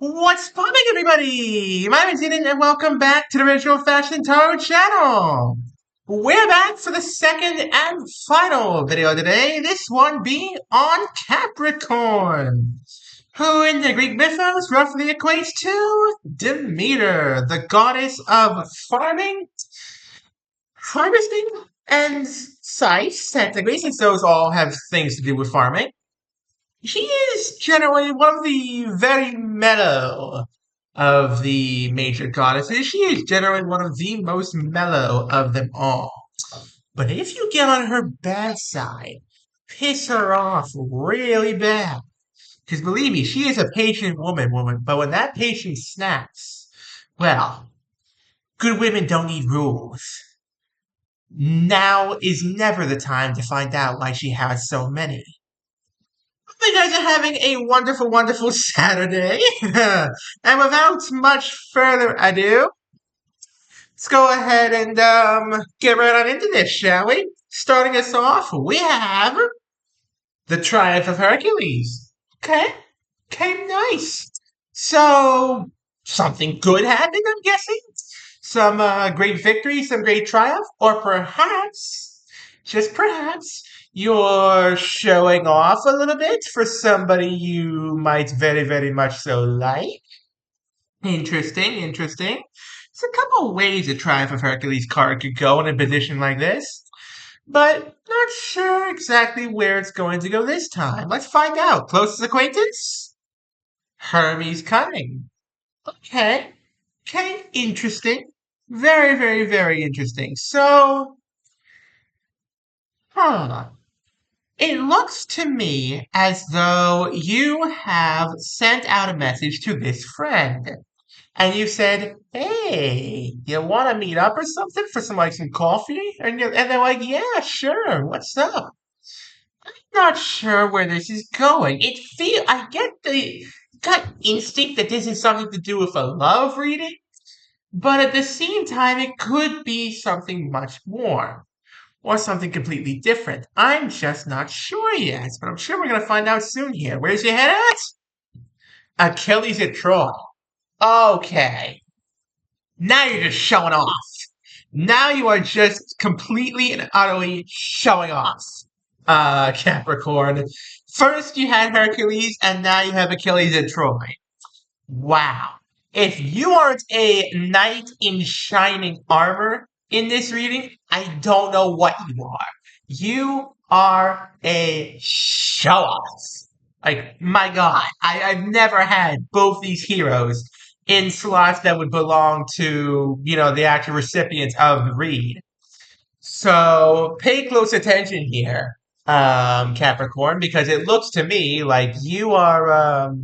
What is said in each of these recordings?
What's popping, everybody? My name is Eden, and welcome back to the Retro Fashion Tarot channel. We're back for the second and final video today, this one being on Capricorn, who in the Greek mythos roughly equates to Demeter, the goddess of farming, harvesting, and sites, technically, since those all have things to do with farming. He is generally one of the very mellow of the major goddesses. She is generally one of the most mellow of them all. But if you get on her bad side, piss her off really bad. Because believe me, she is a patient woman, but when that patience snaps, well, good women don't need rules. Now is never the time to find out why she has so many. You guys are having a wonderful, wonderful Saturday. And without much further ado, let's go ahead and get right on into this, shall we? Starting us off, we have the Triumph of Hercules. Okay, okay, nice. So, something good happened, I'm guessing? Some great victory, some great triumph, or perhaps, just perhaps, you're showing off a little bit for somebody you might very, very much so like. Interesting, interesting. There's a couple ways a Triumph of Hercules card could go in a position like this, but not sure exactly where it's going to go this time. Let's find out. Closest acquaintance? Hermes Cunning. Okay, okay, interesting. Very, very, very interesting. So, huh. It looks to me as though you have sent out a message to this friend. And you said, hey, you want to meet up or something for some coffee? And they're like, yeah, sure. What's up? Not sure where this is going. I get the gut instinct that this is something to do with a love reading, but at the same time, it could be something much more. Or something completely different. I'm just not sure yet, but I'm sure we're going to find out soon here. Where's your head at? Achilles at Troy. Okay. Now you're just showing off. Now you are just completely and utterly showing off. Capricorn. First you had Hercules, and now you have Achilles at Troy. Wow. If you aren't a knight in shining armor in this reading, I don't know what you are. You are a show off. Like, my God, I've never had both these heroes in slots that would belong to, the actual recipients of the read. So pay close attention here, Capricorn, because it looks to me like you're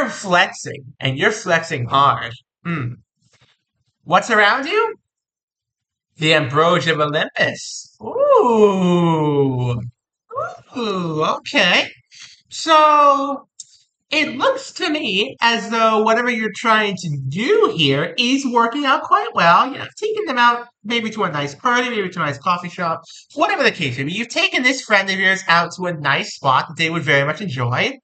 flexing, and you're flexing hard. Hmm. What's around you? The Ambrosia of Olympus. Ooh. Ooh, okay. So, it looks to me as though whatever you're trying to do here is working out quite well. Taking them out maybe to a nice party, maybe to a nice coffee shop, whatever the case may be. You've taken this friend of yours out to a nice spot that they would very much enjoy.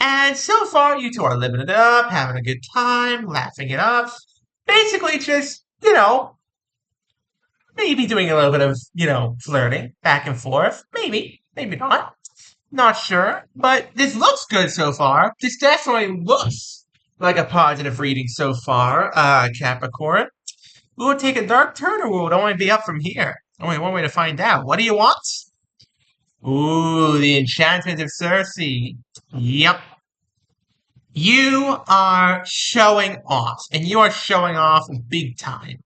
And so far, you two are living it up, having a good time, laughing it up. Basically, just, maybe doing a little bit of, flirting back and forth. Maybe, maybe not. Not sure. But this looks good so far. This definitely looks like a positive reading so far, Capricorn. Will it take a dark turn or will it only be up from here? Only one way to find out. What do you want? Ooh, the enchantment of Circe. Yep. You are showing off, and you are showing off big time.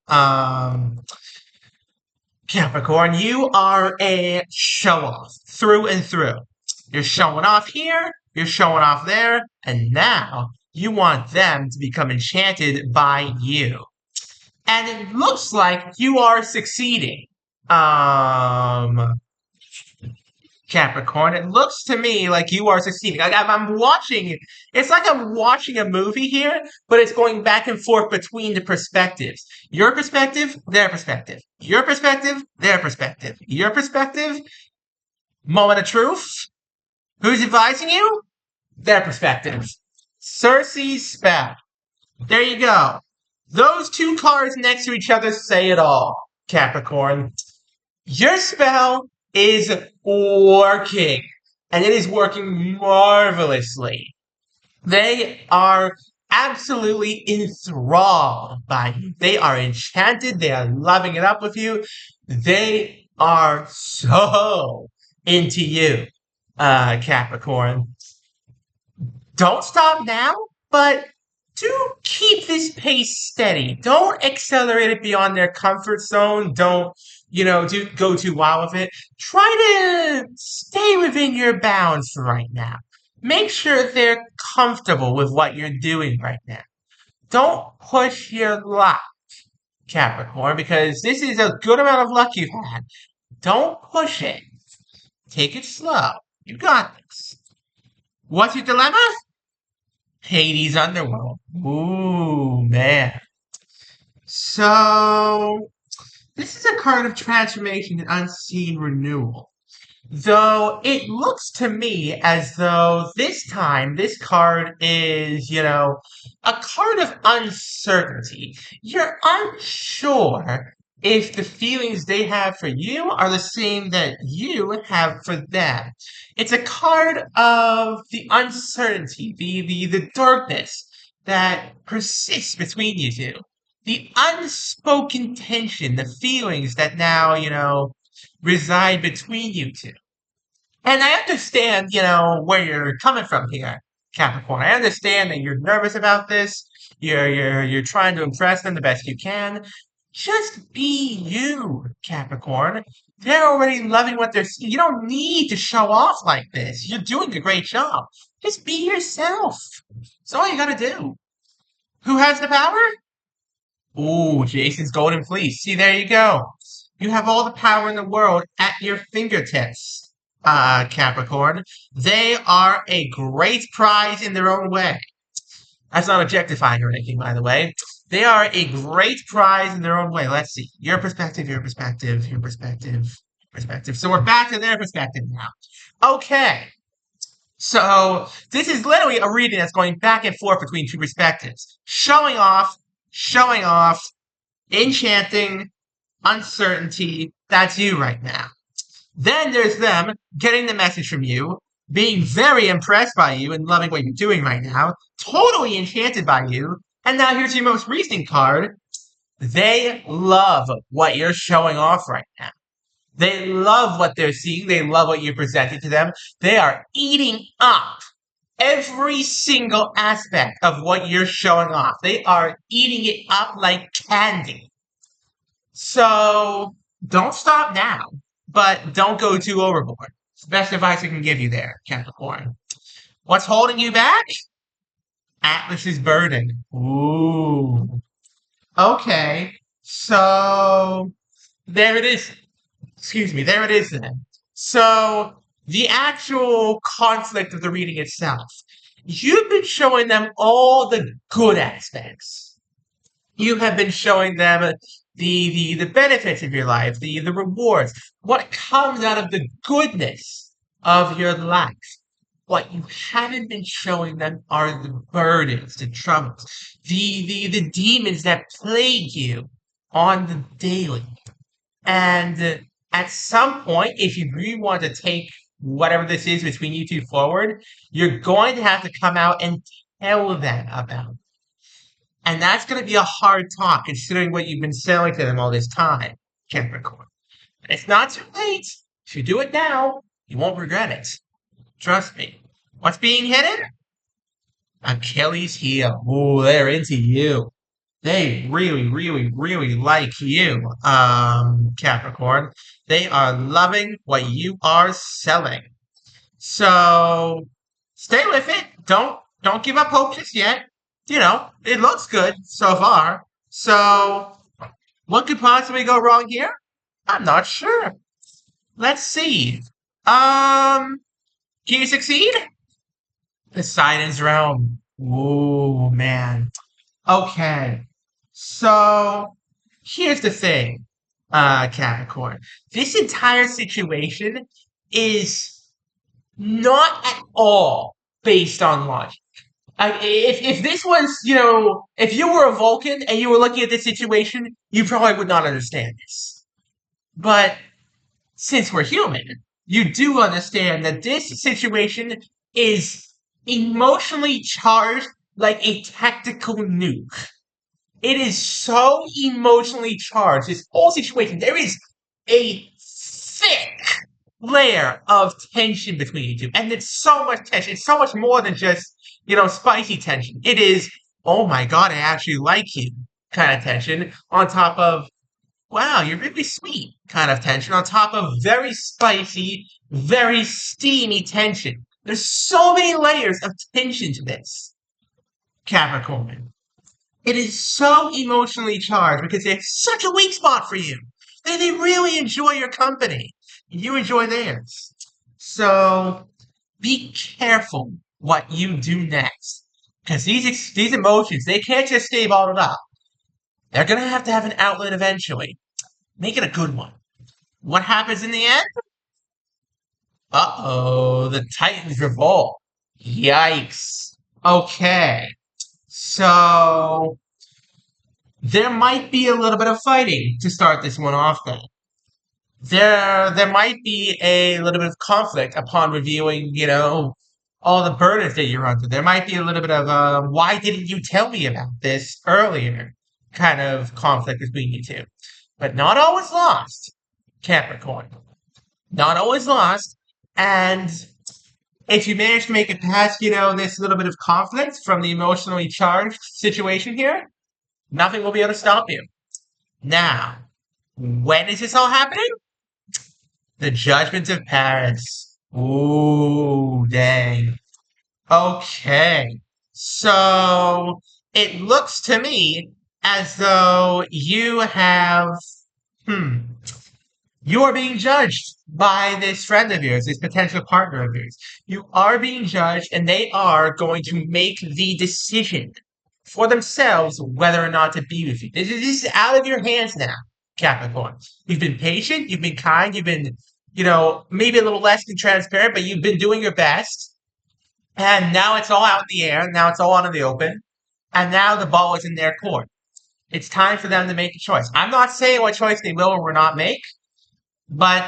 Capricorn, you are a show off through and through. You're showing off here, you're showing off there, and now you want them to become enchanted by you. And it looks like you are succeeding. Capricorn, it looks to me like you are succeeding. I'm watching, it's like I'm watching a movie here, but it's going back and forth between the perspectives. Your perspective, their perspective. Your perspective, their perspective. Your perspective, moment of truth. Who's advising you? Their perspective. Cersei's spell. There you go. Those two cards next to each other say it all, Capricorn. Your spell is working, and it is working marvelously. They are absolutely enthralled by you. They are enchanted. They are loving it up with you. They are so into you, Capricorn. Don't stop now, but do keep this pace steady. Don't accelerate it beyond their comfort zone. Don't, do go too wild with it. Try to stay within your bounds for right now. Make sure they're comfortable with what you're doing right now. Don't push your luck, Capricorn, because this is a good amount of luck you've had. Don't push it. Take it slow. You got this. What's your dilemma? Hades Underworld. Ooh, man. So, this is a card of transformation and unseen renewal. Though it looks to me as though this time this card is, a card of uncertainty. You're unsure if the feelings they have for you are the same that you have for them. It's a card of the uncertainty, the darkness that persists between you two. The unspoken tension, the feelings that now, reside between you two. And I understand, where you're coming from here, Capricorn. I understand that you're nervous about this. You're trying to impress them the best you can. Just be you, Capricorn. They're already loving what they're seeing. You don't need to show off like this. You're doing a great job. Just be yourself. That's all you gotta do. Who has the power? Ooh, Jason's Golden Fleece. See, there you go. You have all the power in the world at your fingertips, Capricorn. They are a great prize in their own way. That's not objectifying or anything, by the way. They are a great prize in their own way. Let's see. Your perspective, your perspective, your perspective, perspective. So we're back to their perspective now. Okay. So this is literally a reading that's going back and forth between two perspectives. Showing off, enchanting, uncertainty. That's you right now. Then there's them getting the message from you, being very impressed by you and loving what you're doing right now, totally enchanted by you. And now here's your most recent card. They love what you're showing off right now. They love what they're seeing. They love what you presented to them. They are eating up every single aspect of what you're showing off. They are eating it up like candy. So don't stop now, but don't go too overboard. It's the best advice I can give you there, Capricorn. What's holding you back? Atlas's burden. Ooh. Okay. So there it is. Excuse me. There it is then. So the actual conflict of the reading itself. You've been showing them all the good aspects. You have been showing them the benefits of your life, the rewards, what comes out of the goodness of your life. What you haven't been showing them are the burdens, the troubles, the demons that plague you on the daily. And at some point, if you really want to take whatever this is between you two forward, you're going to have to come out and tell them about it. And that's going to be a hard talk, considering what you've been selling to them all this time, Capricorn. And it's not too late. If you do it now, you won't regret it. Trust me. What's being hidden? Achilles' heel. Ooh, they're into you. They really, really, really like you, Capricorn. They are loving what you are selling. So stay with it. Don't give up hope just yet. It looks good so far. So what could possibly go wrong here? I'm not sure. Let's see. Can you succeed? Poseidon's realm. Ooh, man. Okay. So here's the thing, Capricorn. This entire situation is not at all based on logic. If this was, if you were a Vulcan and you were looking at this situation, you probably would not understand this. But since we're human, you do understand that this situation is emotionally charged like a tactical nuke. It is so emotionally charged, this whole situation. There is a thick layer of tension between you two. And it's so much tension. It's so much more than just, spicy tension. It is, oh my God, I actually like you kind of tension on top of, wow, you're really sweet kind of tension on top of very spicy, very steamy tension. There's so many layers of tension to this, Capricorn. It is so emotionally charged because they have such a weak spot for you. They really enjoy your company. You enjoy theirs. So be careful what you do next. Because these emotions, they can't just stay bottled up. They're going to have an outlet eventually. Make it a good one. What happens in the end? Uh-oh, the Titans revolt. Yikes. Okay. So there might be a little bit of fighting to start this one off then. There might be a little bit of conflict upon reviewing, all the burdens that you're under. There might be a little bit of why didn't you tell me about this earlier kind of conflict between you two. But not always lost, Capricorn. Not always lost. And if you manage to make it past, this little bit of conflict from the emotionally charged situation here, nothing will be able to stop you. Now, when is this all happening? The Judgment of Paris. Ooh, dang. Okay. So it looks to me as though hmm, you are being judged by this friend of yours, this potential partner of yours. You are being judged, and they are going to make the decision for themselves whether or not to be with you. This is out of your hands now, Capricorn. You've been patient, you've been kind, you've been, maybe a little less than transparent, but you've been doing your best. And now it's all out in the air. Now it's all out in the open. And now the ball is in their court. It's time for them to make a choice. I'm not saying what choice they will or will not make, but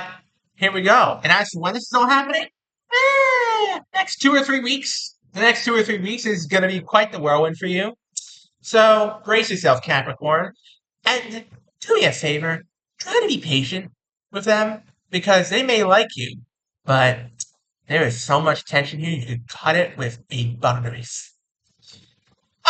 here we go. And as for when this is all happening, next 2 or 3 weeks. The next 2 or 3 weeks is going to be quite the whirlwind for you. So brace yourself, Capricorn. And do me a favor. Try to be patient with them because they may like you, but there is so much tension here, you could cut it with a butter knife.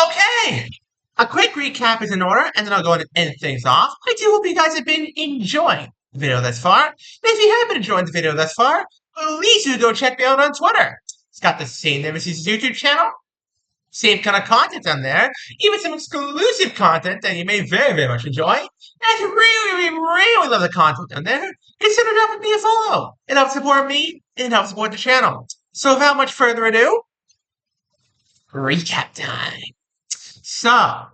Okay! A quick recap is in order, and then I'll go ahead and end things off. I do hope you guys have been enjoying the video thus far. And if you have been enjoying the video thus far, please do go check me out on Twitter. It's got the same name as his YouTube channel, same kind of content on there, even some exclusive content that you may very, very much enjoy. And if you really, really love the content on there, consider dropping me a follow. It helps support me, and it helps support the channel. So without much further ado, recap time. So,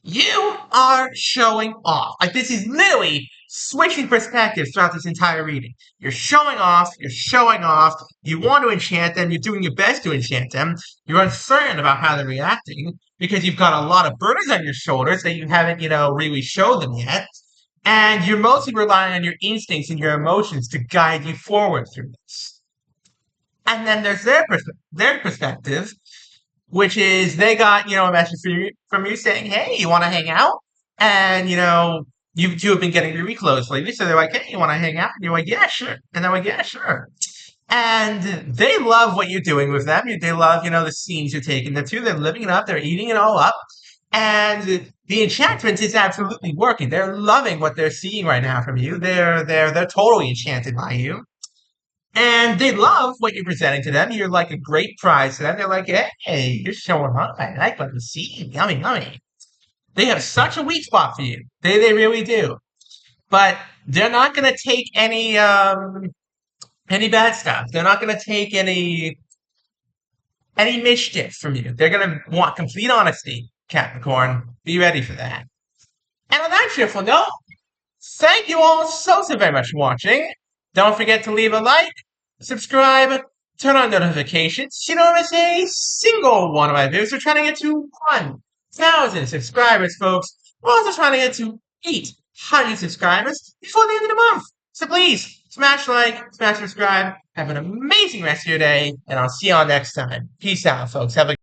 you are showing off. Like, this is literally switching perspectives throughout this entire reading. You're showing off, you want to enchant them, you're doing your best to enchant them, you're uncertain about how they're reacting, because you've got a lot of burdens on your shoulders that you haven't, really showed them yet, and you're mostly relying on your instincts and your emotions to guide you forward through this. And then there's their perspective, which is they got, a message from you saying, hey, you want to hang out? And, you two have been getting really close lately. So they're like, hey, you want to hang out? And you're like, yeah, sure. And they're like, yeah, sure. And they love what you're doing with them. They love, the scenes you're taking them to. They're living it up. They're eating it all up. And the enchantment is absolutely working. They're loving what they're seeing right now from you. They're totally enchanted by you. And they love what you're presenting to them. You're like a great prize to them. They're like, hey, you're showing up. I like what I'm seeing. Yummy, yummy. They have such a weak spot for you. They really do. But they're not going to take any bad stuff. They're not going to take any mischief from you. They're going to want complete honesty, Capricorn. Be ready for that. And on that cheerful note, thank you all so very much for watching. Don't forget to leave a like, subscribe, turn on notifications so you don't miss a single one of my videos. We're trying to get to 1,000 subscribers, folks. We're also trying to get to 800 subscribers before the end of the month. So please, smash like, smash subscribe. Have an amazing rest of your day, and I'll see y'all next time. Peace out, folks. Have a